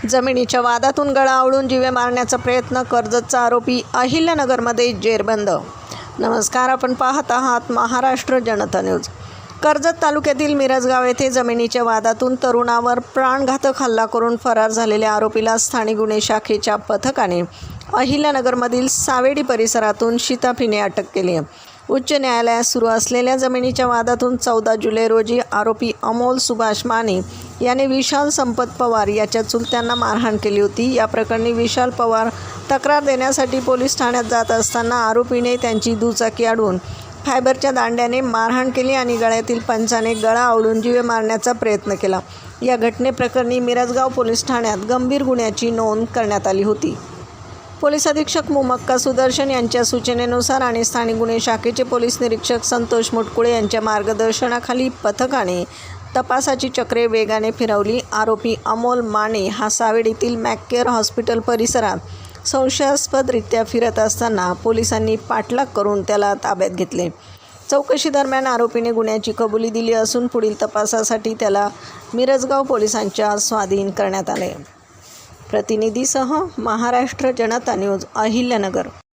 जमिनीच्या वादातून गळा आवळून जीवे मारण्याचा प्रयत्न, कर्जतचा आरोपी अहिल्यानगरमध्ये जेरबंद. नमस्कार, आपण पाहत आहात महाराष्ट्र जनता न्यूज. कर्जत तालुक्यातील मिरजगाव येथे जमिनीच्या वादातून तरुणावर प्राणघातक हल्ला करून फरार झालेल्या आरोपीला स्थानिक गुन्हे शाखेच्या पथकाने अहिल्यानगरमधील सावेडी परिसरातून शिताफीने अटक केली आहे. उच्च न्यायालयात सुरू असलेल्या जमिनीच्या वादातून 14 जुलै रोजी आरोपी अमोल सुभाष माने याने विशाल संपत पवार याच्या चुलत्यांना मारहाण केली होती. या प्रकरणी विशाल पवार तक्रार देण्यासाठी पोलीस ठाण्यात जात असताना आरोपीने त्यांची दुचाकी अडवून फायबरच्या दांड्याने मारहाण केली आणि गळ्यातील पंचाने गळा आवळून जीवे मारण्याचा प्रयत्न केला. या घटनेप्रकरणी मिरजगाव पोलीस ठाण्यात गंभीर गुन्ह्याची नोंद करण्यात आली होती. पोलीस अधीक्षक मुमक्का सुदर्शन यांच्या सूचनेनुसार आणि स्थानिक गुन्हे शाखेचे पोलीस निरीक्षक संतोष मुटकुळे यांच्या मार्गदर्शनाखाली पथकाने तपासाची चक्रे वेगाने फिरवली. आरोपी अमोल माने हा सावेडीतील मॅककेअर हॉस्पिटल परिसरात संशयास्पदरित्या फिरत असताना पोलिसांनी पाठलाग करून त्याला ताब्यात घेतले. चौकशी दरम्यान आरोपीने गुन्ह्याची कबुली दिली असून पुढील तपासासाठी त्याला मिरजगाव पोलिसांच्या स्वाधीन करण्यात आले. प्रतिनिधीसह महाराष्ट्र जनता न्यूज, अहिल्यानगर.